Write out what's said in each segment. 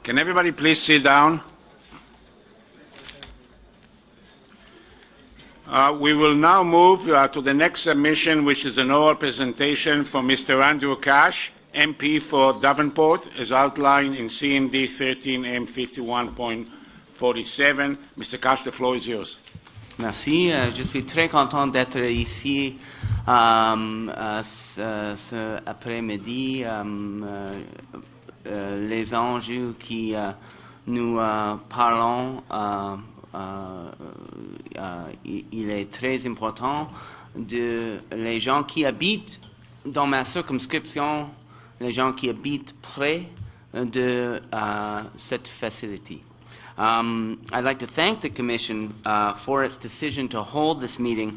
Can everybody please sit down? We will now move to the next submission, which is an oral presentation from Mr. Andrew Cash, MP for Davenport, as outlined in CMD 13M51.47. Mr. Cash, the floor is yours. Merci. Je suis très content d'être ici ce après-midi. Les enjeux qui nous parlons, il est très important de les gens qui habitent dans ma circonscription, les gens qui habitent près de cette facility. I'd like to thank the Commission for its decision to hold this meeting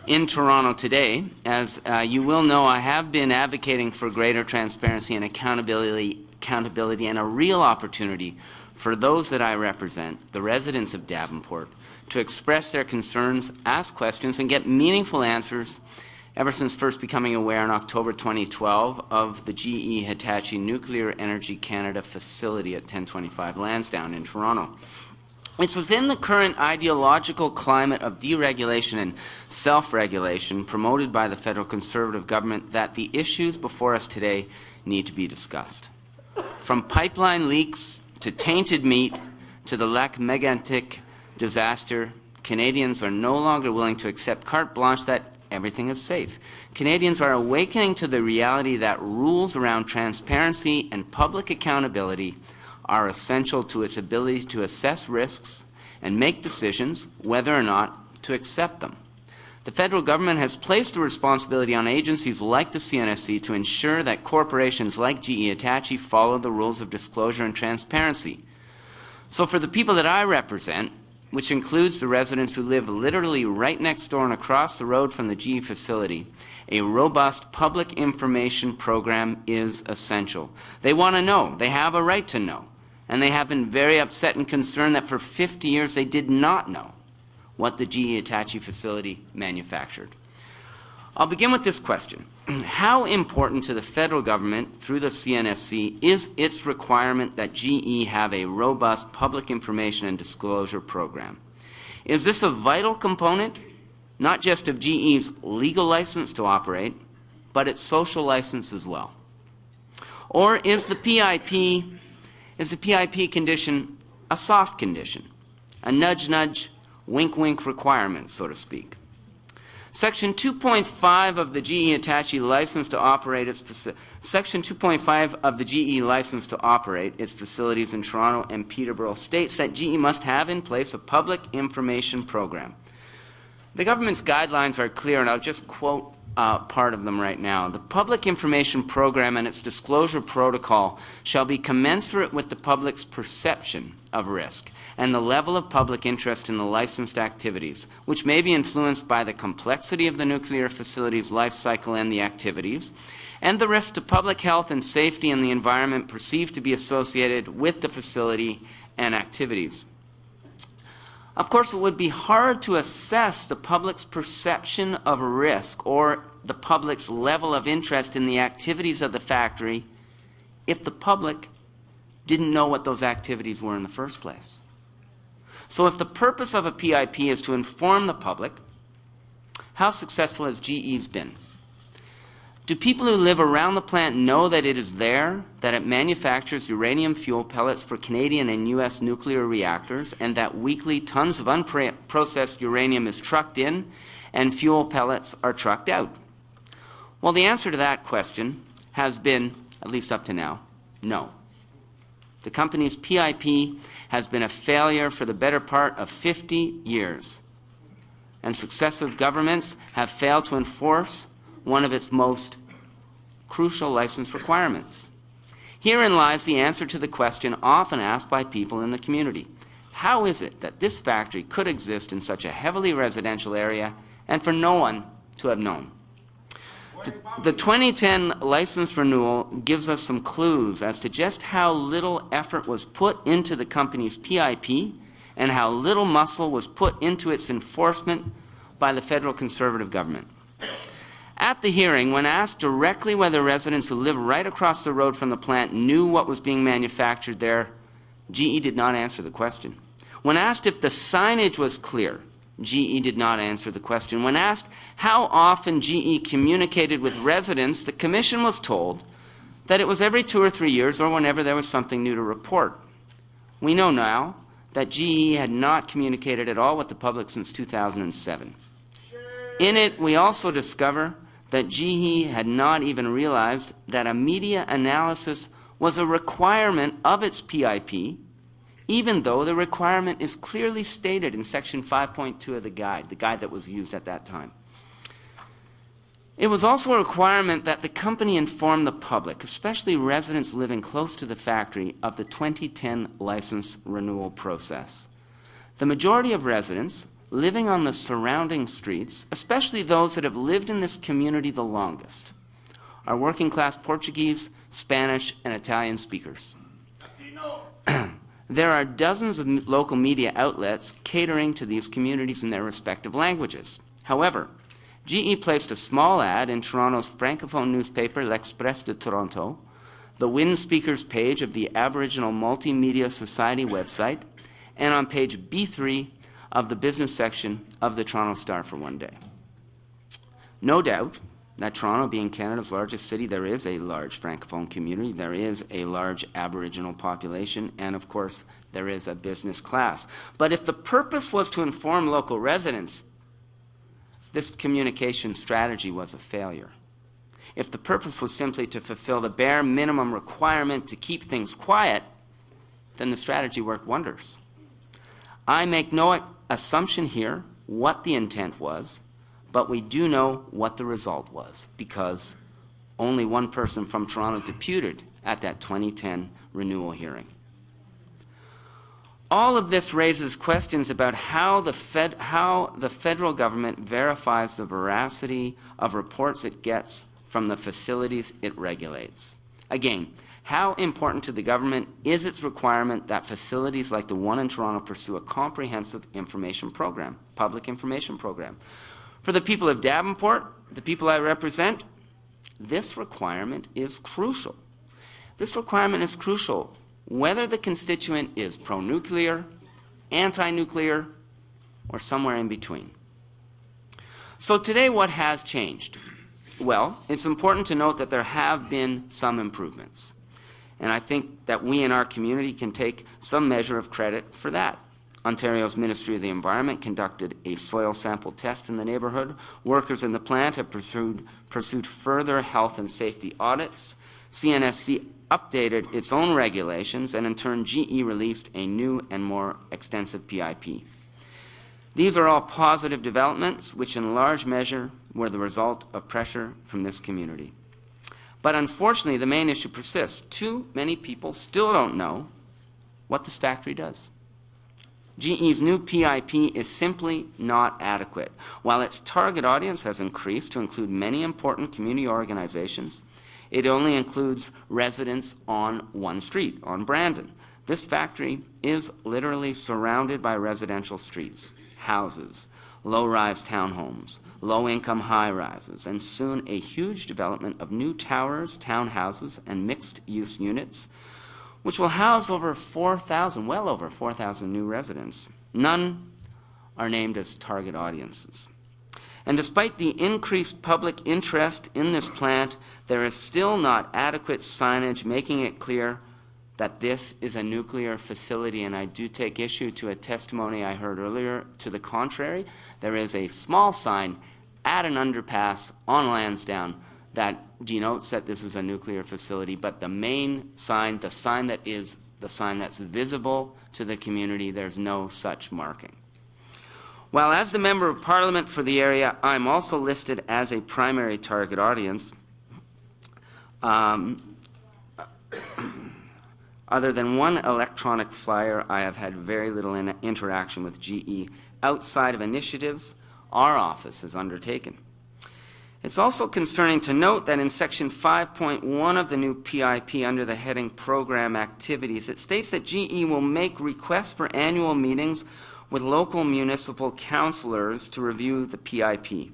in Toronto today. As you will know, I have been advocating for greater transparency and accountability and a real opportunity for those that I represent, the residents of Davenport, to express their concerns, ask questions, and get meaningful answers ever since first becoming aware in October 2012 of the GE-Hitachi Nuclear Energy Canada facility at 1025 Lansdowne in Toronto. It's within the current ideological climate of deregulation and self-regulation promoted by the federal Conservative government that the issues before us today need to be discussed. From pipeline leaks to tainted meat to the Lac Mégantic disaster, Canadians are no longer willing to accept carte blanche that everything is safe. Canadians are awakening to the reality that rules around transparency and public accountability are essential to its ability to assess risks and make decisions whether or not to accept them. The federal government has placed the responsibility on agencies like the CNSC to ensure that corporations like GE-Hitachi follow the rules of disclosure and transparency. So for the people that I represent, which includes the residents who live literally right next door and across the road from the GE facility, a robust public information program is essential. They want to know. They have a right to know. And they have been very upset and concerned that for 50 years they did not know what the GE-Hitachi facility manufactured. I'll begin with this question. How important to the federal government through the CNSC is its requirement that GE have a robust public information and disclosure program? Is this a vital component, not just of GE's legal license to operate, but its social license as well? Or is the PIP condition a soft condition, a nudge-nudge, wink-wink requirement, so to speak? Section 2.5 of the GE-Hitachi license to operate Section 2.5 of the GE license to operate its facilities in Toronto and Peterborough states that GE must have in place a public information program. The government's guidelines are clear, and I'll just quote part of them right now. The public information program and its disclosure protocol shall be commensurate with the public's perception of risk and the level of public interest in the licensed activities, which may be influenced by the complexity of the nuclear facility's life cycle and the activities, and the risk to public health and safety and the environment perceived to be associated with the facility and activities. Of course, it would be hard to assess the public's perception of risk or the public's level of interest in the activities of the factory if the public didn't know what those activities were in the first place. So if the purpose of a PIP is to inform the public, how successful has GE's been? Do people who live around the plant know that it is there, that it manufactures uranium fuel pellets for Canadian and U.S. nuclear reactors, and that weekly tons of unprocessed uranium is trucked in and fuel pellets are trucked out? Well, the answer to that question has been, at least up to now, no. The company's PIP has been a failure for the better part of 50 years, and successive governments have failed to enforce one of its most crucial license requirements. Herein lies the answer to the question often asked by people in the community. How is it that this factory could exist in such a heavily residential area and for no one to have known? The 2010 license renewal gives us some clues as to just how little effort was put into the company's PIP and how little muscle was put into its enforcement by the federal Conservative government. At the hearing, when asked directly whether residents who live right across the road from the plant knew what was being manufactured there, GE did not answer the question. When asked if the signage was clear, GE did not answer the question. When asked how often GE communicated with residents, the Commission was told that it was every 2 or 3 years or whenever there was something new to report. We know now that GE had not communicated at all with the public since 2007. In it, we also discover that GE had not even realized that a media analysis was a requirement of its PIP, even though the requirement is clearly stated in Section 5.2 of the guide that was used at that time. It was also a requirement that the company inform the public, especially residents living close to the factory, of the 2010 license renewal process. The majority of residents living on the surrounding streets, especially those that have lived in this community the longest, are working-class Portuguese, Spanish, and Italian speakers. There are dozens of local media outlets catering to these communities in their respective languages. However, GE placed a small ad in Toronto's francophone newspaper, L'Express de Toronto, the Wind Speakers page of the Aboriginal Multimedia Society website, and on page B3 of the business section of the Toronto Star for one day. No doubt that Toronto, being Canada's largest city, there is a large francophone community, there is a large Aboriginal population, and of course there is a business class. But if the purpose was to inform local residents, this communication strategy was a failure. If the purpose was simply to fulfill the bare minimum requirement to keep things quiet, then the strategy worked wonders. I make no assumption here what the intent was, but we do know what the result was, because only one person from Toronto deputed at that 2010 renewal hearing. All of this raises questions about how the federal government verifies the veracity of reports it gets from the facilities it regulates. Again, how important to the government is its requirement that facilities like the one in Toronto pursue a comprehensive information program, public information program? For the people of Davenport, the people I represent, this requirement is crucial. This requirement is crucial whether the constituent is pro-nuclear, anti-nuclear, or somewhere in between. So today, what has changed? Well, it's important to note that there have been some improvements. And I think that we in our community can take some measure of credit for that. Ontario's Ministry of the Environment conducted a soil sample test in the neighborhood. Workers in the plant have pursued further health and safety audits. CNSC updated its own regulations, and in turn GE released a new and more extensive PIP. These are all positive developments which in large measure were the result of pressure from this community. But unfortunately, the main issue persists. Too many people still don't know what this factory does. GE's new PIP is simply not adequate. While its target audience has increased to include many important community organizations, it only includes residents on one street, on Brandon. This factory is literally surrounded by residential streets, houses, low-rise townhomes, low-income high-rises, and soon a huge development of new towers, townhouses, and mixed-use units, which will house over 4,000, well over 4,000 new residents. None are named as target audiences. And despite the increased public interest in this plant, there is still not adequate signage making it clear that this is a nuclear facility, and I do take issue to a testimony I heard earlier to the contrary. There is a small sign at an underpass on Lansdowne that denotes that this is a nuclear facility, but the main sign, the sign that is the sign that's visible to the community, there's no such marking. While as the Member of Parliament for the area, I'm also listed as a primary target audience, other than one electronic flyer, I have had very little interaction with GE outside of initiatives our office has undertaken. It's also concerning to note that in Section 5.1 of the new PIP under the heading Program Activities, it states that GE will make requests for annual meetings with local municipal councillors to review the PIP.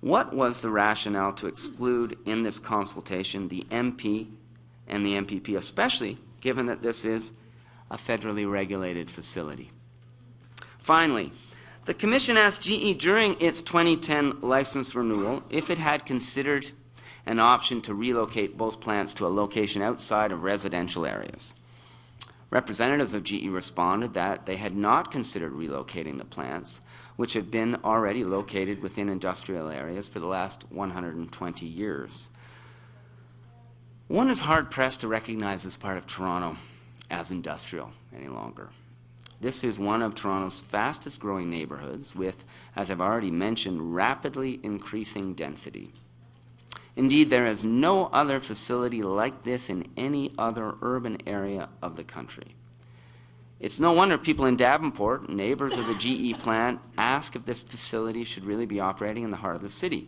What was the rationale to exclude in this consultation the MP and the MPP, especially given that this is a federally regulated facility. Finally, the Commission asked GE during its 2010 license renewal if it had considered an option to relocate both plants to a location outside of residential areas. Representatives of GE responded that they had not considered relocating the plants, which had been already located within industrial areas for the last 120 years. One is hard-pressed to recognize this part of Toronto as industrial any longer. This is one of Toronto's fastest-growing neighborhoods with, as I've already mentioned, rapidly increasing density. Indeed, there is no other facility like this in any other urban area of the country. It's no wonder people in Davenport, neighbors of the GE plant, ask if this facility should really be operating in the heart of the city.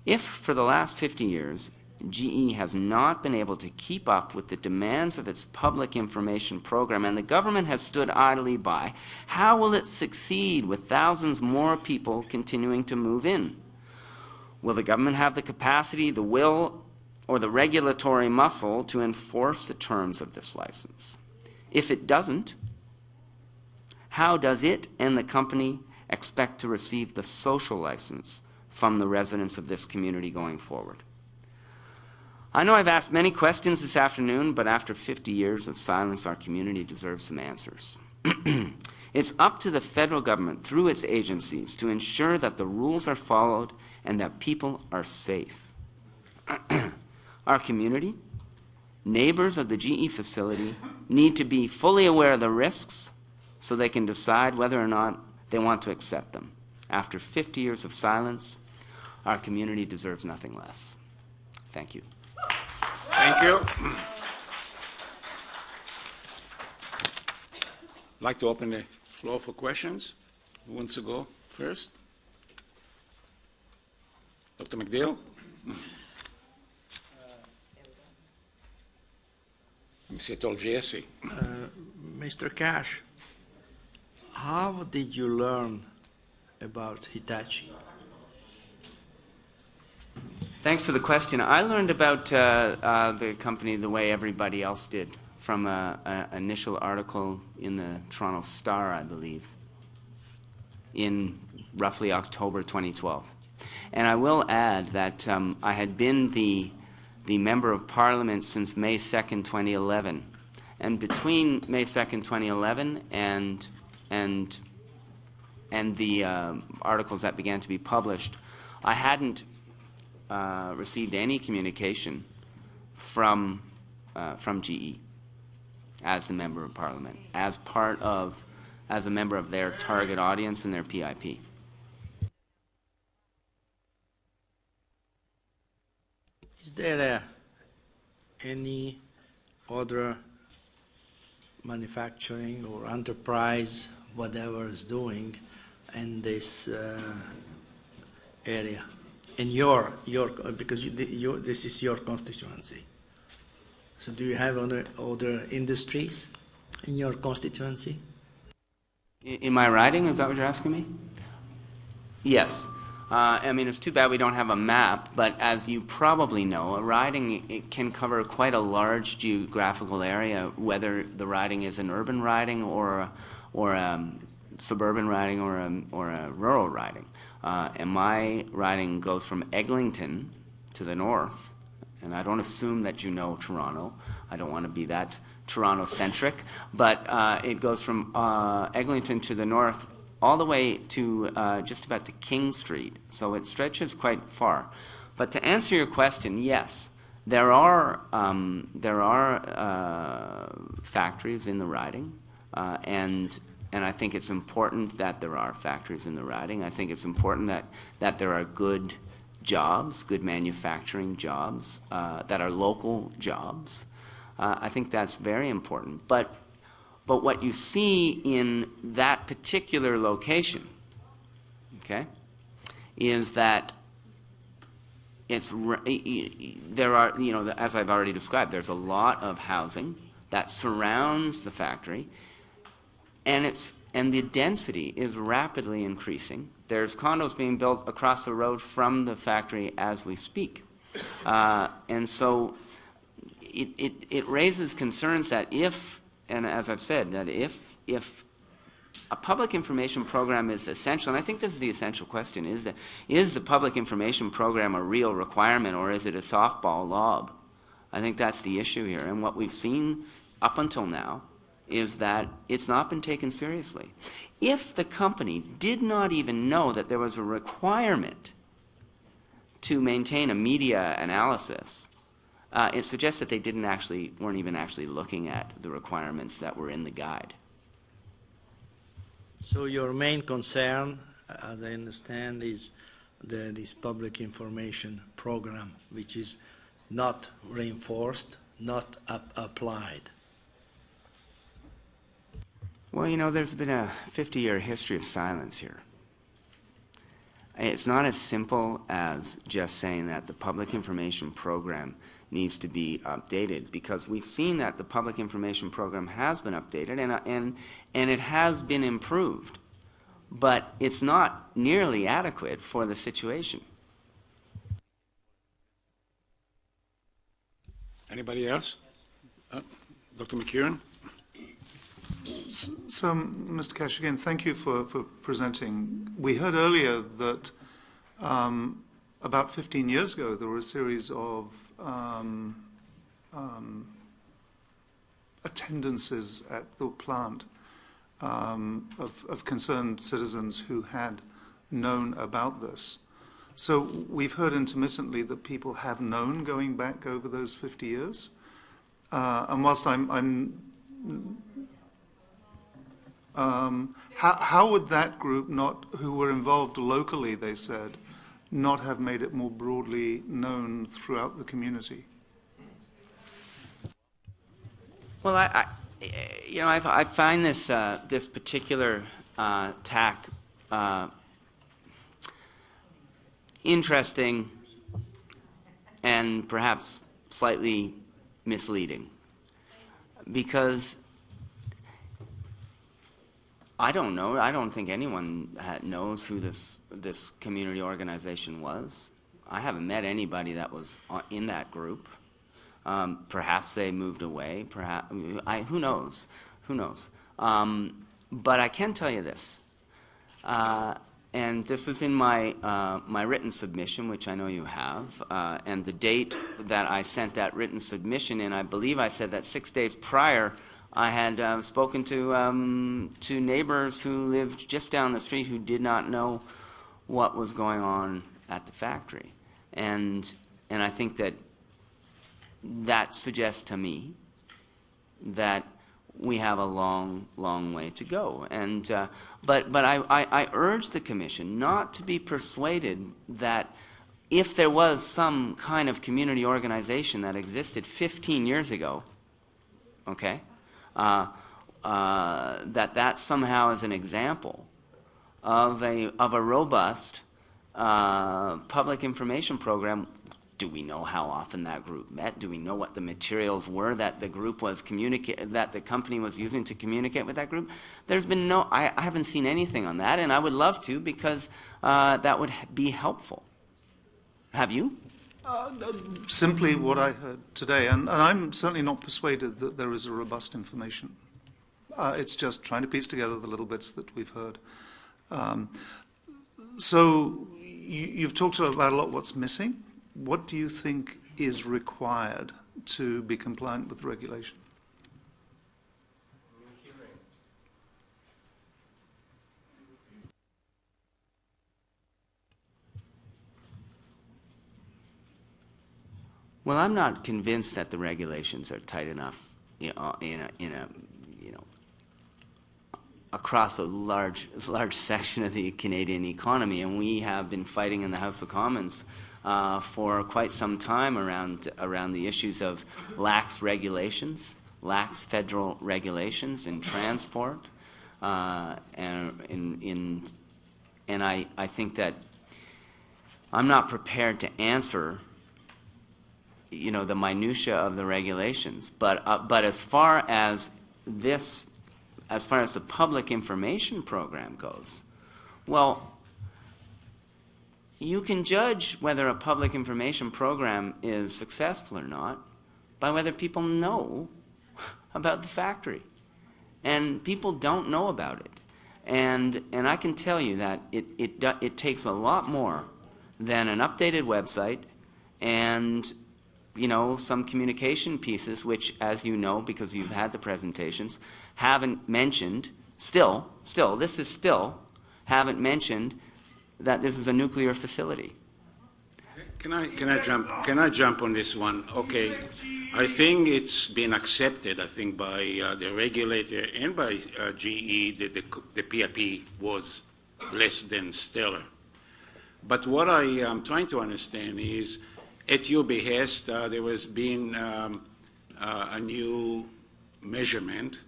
If, for the last 50 years, GE has not been able to keep up with the demands of its public information program and the government has stood idly by, how will it succeed with thousands more people continuing to move in? Will the government have the capacity, the will, or the regulatory muscle to enforce the terms of this license? If it doesn't, how does it and the company expect to receive the social license from the residents of this community going forward? I know I've asked many questions this afternoon, but after 50 years of silence, our community deserves some answers. It's up to the federal government, through its agencies, to ensure that the rules are followed and that people are safe. Our community, neighbors of the GE facility, need to be fully aware of the risks so they can decide whether or not they want to accept them. After 50 years of silence, our community deserves nothing less. Thank you. Thank you. I'd like to open the floor for questions. Who wants to go first? Dr. McDill? Monsieur Tolgiesi. Mr. Cash, how did you learn about Hitachi? Thanks for the question. I learned about the company the way everybody else did, from an initial article in the Toronto Star, I believe, in roughly October 2012. And I will add that I had been the Member of Parliament since May 2nd, 2011. And between May 2nd, 2011 and the articles that began to be published, I hadn't received any communication from GE as the Member of Parliament, as a member of their target audience and their PIP. Is there any other manufacturing or enterprise, whatever is doing in this area? In your because this is your constituency. So do you have other industries in your constituency? In my riding, is that what you're asking me? Yes. I mean, it's too bad we don't have a map, but as you probably know, a riding, it can cover quite a large geographical area, whether the riding is an urban riding or a suburban riding or a rural riding. And my riding goes from Eglinton to the north, and I don't assume that you know Toronto. I don't want to be that Toronto-centric, but it goes from Eglinton to the north all the way to just about to King Street, so it stretches quite far. But to answer your question, yes, there are factories in the riding, and I think it's important that there are factories in the riding. I think it's important that there are good jobs, good manufacturing jobs, that are local jobs. I think that's very important. But what you see in that particular location, okay, is that there are, as I've already described, there's a lot of housing that surrounds the factory, and the density is rapidly increasing. There's condos being built across the road from the factory as we speak, and so it raises concerns that if and as I've said, that if a public information program is essential, and I think this is the essential question, is the public information program a real requirement, or is it a softball lob? I think that's the issue here, and what we've seen up until now is that it's not been taken seriously. If the company did not even know that there was a requirement to maintain a media analysis, it suggests that they weren't even actually looking at the requirements that were in the guide. So your main concern, as I understand, is this public information program, which is not reinforced, not applied. Well, you know, there's been a 50-year history of silence here. It's not as simple as just saying that the public information program needs to be updated, because we've seen that the public information program has been updated and it has been improved, but it's not nearly adequate for the situation. Anybody else? Dr. McKieran? So, Mr. Cash, again, thank you for presenting. We heard earlier that about 15 years ago there were a series of attendances at the plant of concerned citizens who had known about this. So we've heard intermittently that people have known going back over those 50 years. And whilst how would that group who were involved locally, they said, not have made it more broadly known throughout the community? Well, I find this this particular tack interesting and perhaps slightly misleading, because I don't know. I don't think anyone knows who this community organization was. I haven't met anybody that was in that group. Perhaps they moved away. Perhaps who knows? Who knows? But I can tell you this, and this was in my my written submission, which I know you have, and the date that I sent that written submission in, I believe I said that 6 days prior, I had spoken to neighbors who lived just down the street who did not know what was going on at the factory, and I think that suggests to me that we have a long way to go. And but I urge the Commission not to be persuaded that if there was some kind of community organization that existed 15 years ago, okay, that somehow is an example of a robust public information program. Do we know how often that group met? Do we know what the materials were that the group was that the company was using to communicate with that group? There's been no. I haven't seen anything on that, and I would love to, because that would be helpful. Have you? Simply what I heard today, and I'm certainly not persuaded that there is a robust information. It's just trying to piece together the little bits that we've heard. So you've talked about a lot what's missing. What do you think is required to be compliant with regulation? Well, I'm not convinced that the regulations are tight enough, across a large section of the Canadian economy, and we have been fighting in the House of Commons for quite some time around the issues of lax federal regulations in transport, and I think that I'm not prepared to answer the minutia of the regulations, but as far as the public information program goes, well, you can judge whether a public information program is successful or not by whether people know about the factory. and people don't know about it. And I can tell you that it takes a lot more than an updated website and, you know, some communication pieces, which, as you know, because you've had the presentations, haven't mentioned, haven't mentioned that this is a nuclear facility. Can I jump on this one? Okay, I think it's been accepted, I think, by the regulator and by GE that the PIP was less than stellar. But what I am trying to understand is, at your behest, there has been a new measurement,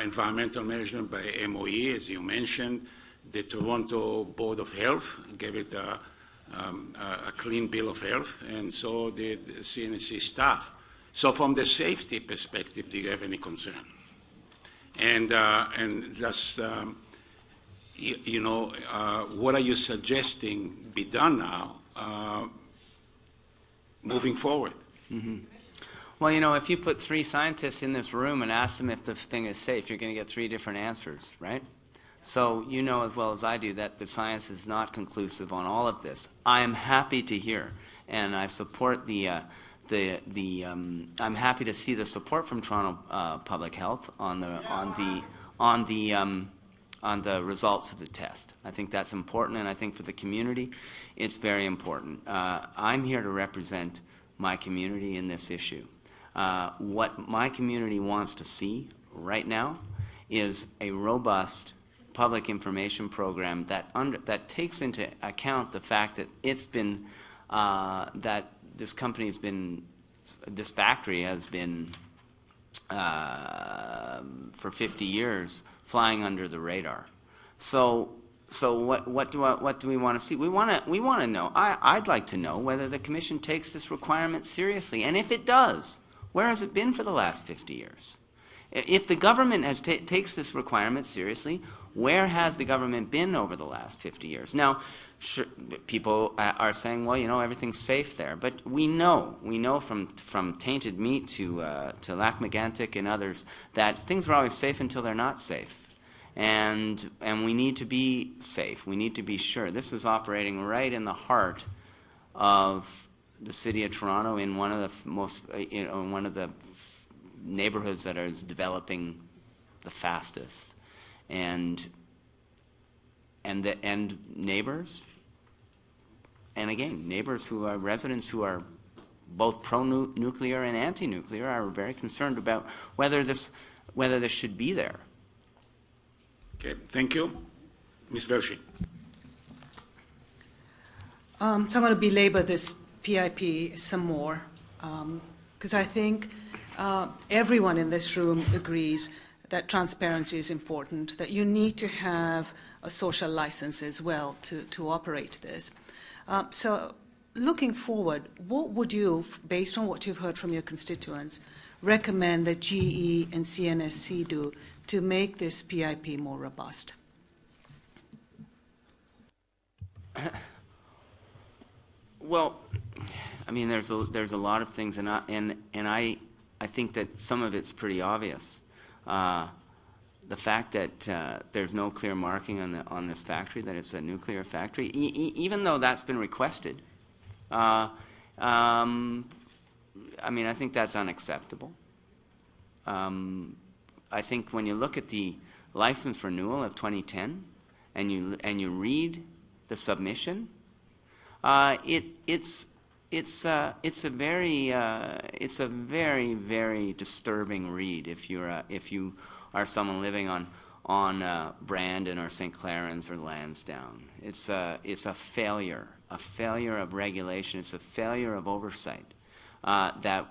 environmental measurement by MOE, as you mentioned. The Toronto Board of Health gave it a clean bill of health, and so did the CNSC staff. So from the safety perspective, do you have any concern? And just, you know, what are you suggesting be done now moving forward? Mm-hmm. Well, you know, if you put 3 scientists in this room and ask them if the thing is safe, you're going to get 3 different answers, right? So you know as well as I do that the science is not conclusive on all of this. I am happy to hear, and I support I'm happy to see the support from Toronto Public Health on the results of the test. I think that's important, and I think for the community, it's very important. I'm here to represent my community in this issue. What my community wants to see right now is a robust public information program that takes into account the fact that it's been that this factory has been for 50 years flying under the radar. So what do we want to see? We want to know. I'd like to know whether the Commission takes this requirement seriously, and if it does, where has it been for the last 50 years? If the government takes this requirement seriously, where has the government been over the last 50 years? Now, sure, people are saying, well, you know, everything's safe there. But we know from tainted meat to Lac-Mégantic and others that things are always safe until they're not safe. And we need to be safe. We need to be sure. This is operating right in the heart of the city of Toronto, in one of the most, one of the neighborhoods that is developing the fastest, and neighbors, and again, neighbors who are residents who are both pro-nuclear and anti-nuclear are very concerned about whether this should be there. Okay, thank you. Ms. Vershi. So I'm going to belabor this PIP some more, because I think everyone in this room agrees that transparency is important, that you need to have a social license as well to operate this. So looking forward, what would you, based on what you've heard from your constituents, recommend that GE and CNSC do to make this PIP more robust? Well, I mean, there's a lot of things, and I think that some of it's pretty obvious. The fact that there's no clear marking on this factory, that it's a nuclear factory, even though that's been requested. I mean, I think that's unacceptable. I think when you look at the license renewal of 2010, and you read the submission, it's a very, very disturbing read if you are someone living on Brandon or St. Clarence or Lansdowne. It's a failure of regulation. It's a failure of oversight that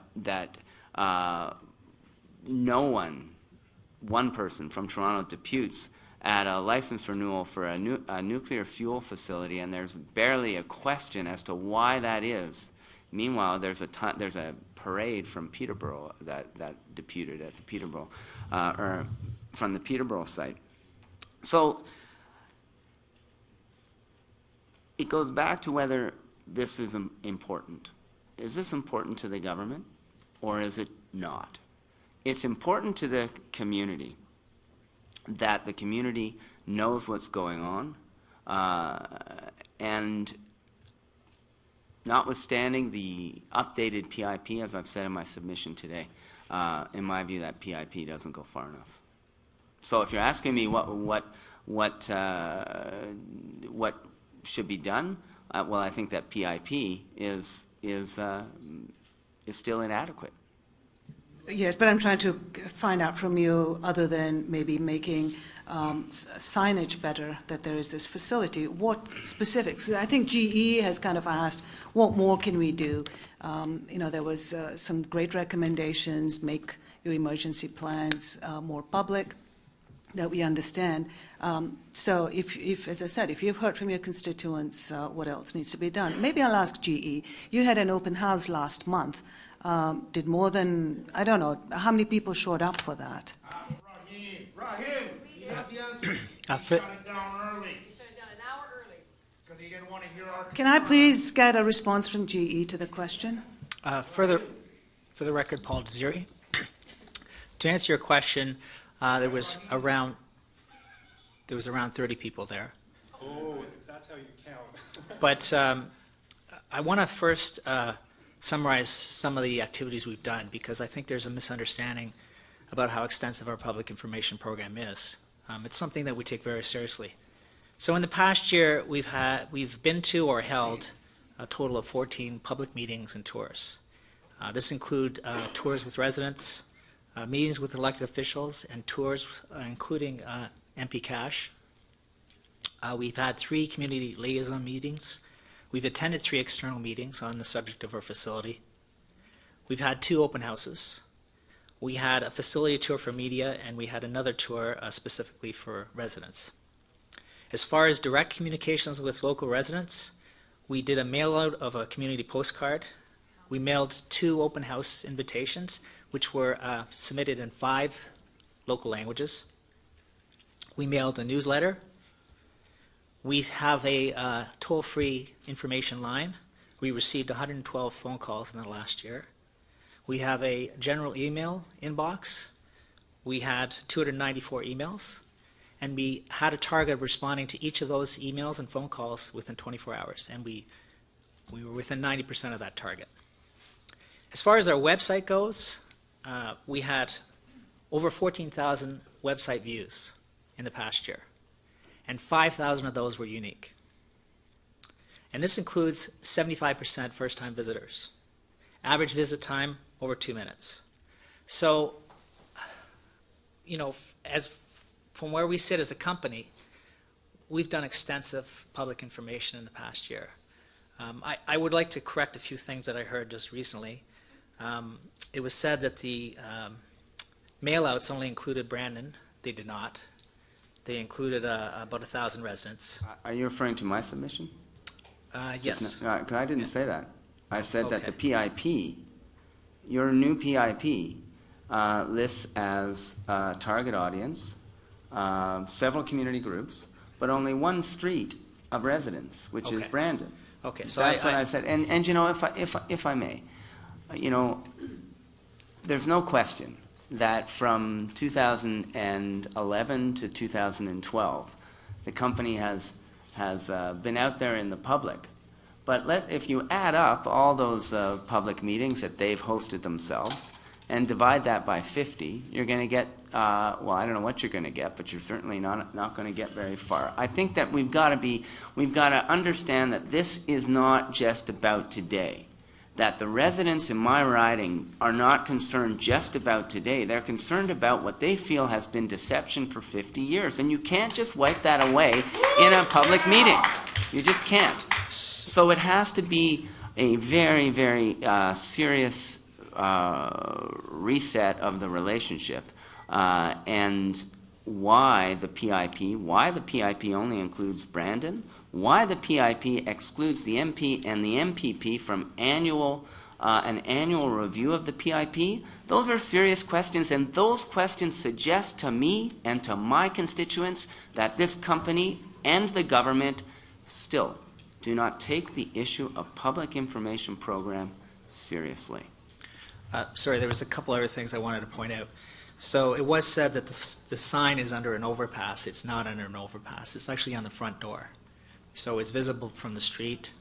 one person from Toronto disputes at a license renewal for a nuclear fuel facility, and there's barely a question as to why that is. Meanwhile, there's a parade from Peterborough that deputed at the Peterborough, or from the Peterborough site. So it goes back to whether this is important. Is this important to the government, or is it not? It's important to the community. that the community knows what's going on, and notwithstanding the updated PIP, as I've said in my submission today, in my view, that PIP doesn't go far enough. So if you're asking me what should be done, well, I think that PIP is still inadequate. Yes, but I'm trying to find out from you, other than maybe making signage better, that there is this facility, what specifics? I think GE has kind of asked, what more can we do? There was some great recommendations, make your emergency plans more public, that we understand. So if, as I said, if you've heard from your constituents, what else needs to be done? Maybe I'll ask GE. You had an open house last month. Did more than, I don't know, how many people showed up for that? Rahim, you have the answer. Shut it down early. You shut it down an hour early. Because he didn't want to hear our... Can I please get a response from GE to the question? For the record, Paul Desiri. To answer your question, there was around 30 people there. Oh, if that's how you count. But I want to first summarize some of the activities we've done, because I think there's a misunderstanding about how extensive our public information program is. It's something that we take very seriously. So in the past year, we've been to or held a total of 14 public meetings and tours. This include tours with residents, meetings with elected officials, and tours including MP Cash. We've had 3 community liaison meetings. We've attended 3 external meetings on the subject of our facility. We've had 2 open houses. We had a facility tour for media, and we had another tour specifically for residents. As far as direct communications with local residents, we did a mail-out of a community postcard. We mailed 2 open house invitations, which were submitted in 5 local languages. We mailed a newsletter. We have a toll-free information line. We received 112 phone calls in the last year. We have a general email inbox. We had 294 emails. And we had a target of responding to each of those emails and phone calls within 24 hours. And we were within 90% of that target. As far as our website goes, we had over 14,000 website views in the past year, and 5,000 of those were unique. And this includes 75% first-time visitors. Average visit time, over 2 minutes. So, from where we sit as a company, we've done extensive public information in the past year. I would like to correct a few things that I heard just recently. It was said that the mail-outs only included Brandon. They did not. They included about 1,000 residents. Are you referring to my submission? Yes. No, I didn't say that. I said that the PIP, your new PIP, lists as target audience several community groups, but only 1 street of residents, which is Brandon. Okay, so that's what I said. And if I may, there's no question that from 2011 to 2012, the company has been out there in the public. But if you add up all those public meetings that they've hosted themselves and divide that by 50, you're going to get, well, I don't know what you're going to get, but you're certainly not going to get very far. I think that we've got to understand that this is not just about today. That the residents in my riding are not concerned just about today. They're concerned about what they feel has been deception for 50 years. And you can't just wipe that away in a public meeting. You just can't. So it has to be a very, very serious reset of the relationship. And why the PIP only includes Brandon, why the PIP excludes the MP and the MPP from an annual review of the PIP, those are serious questions, and those questions suggest to me and to my constituents that this company and the government still do not take the issue of public information program seriously. Sorry, there was a couple other things I wanted to point out. So it was said that the sign is under an overpass. It's not under an overpass. It's actually on the front door. So it's visible from the street.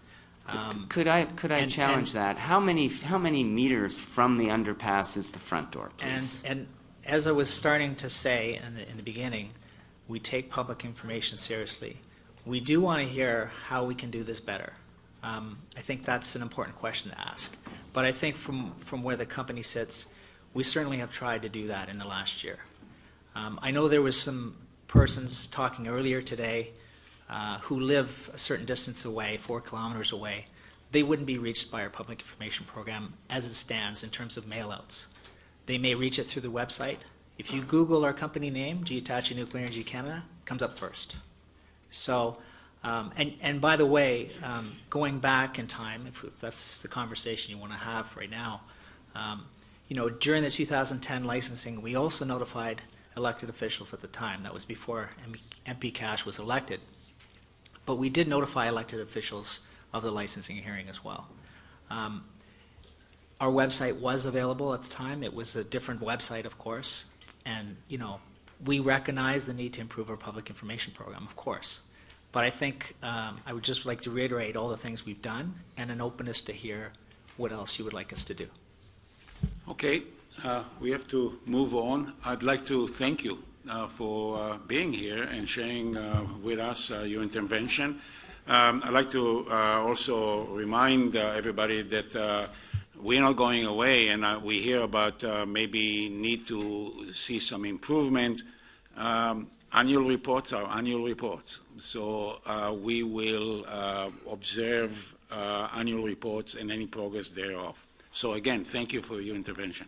Could I challenge and- that? How many meters from the underpass is the front door, please? And as I was starting to say in the beginning, we take public information seriously. We do want to hear how we can do this better. I think that's an important question to ask. But I think from where the company sits, we certainly have tried to do that in the last year. I know there was some persons talking earlier today who live a certain distance away, 4 kilometers away. They wouldn't be reached by our public information program as it stands in terms of mailouts. They may reach it through the website. If you Google our company name, GE-Hitachi Nuclear Energy Canada, it comes up first. So, and by the way, going back in time, if that's the conversation you want to have right now, you know, during the 2010 licensing, we also notified elected officials at the time. That was before MP Cash was elected. But we did notify elected officials of the licensing hearing as well. Our website was available at the time. It was a different website, of course. And, you know, we recognize the need to improve our public information program, of course. But I think I would just like to reiterate all the things we've done and an openness to hear what else you would like us to do. Okay, we have to move on. I'd like to thank you for being here and sharing with us your intervention. I'd like to also remind everybody that we're not going away, and we hear about maybe need to see some improvement. Annual reports are annual reports, so we will observe annual reports and any progress thereof. So again, thank you for your intervention.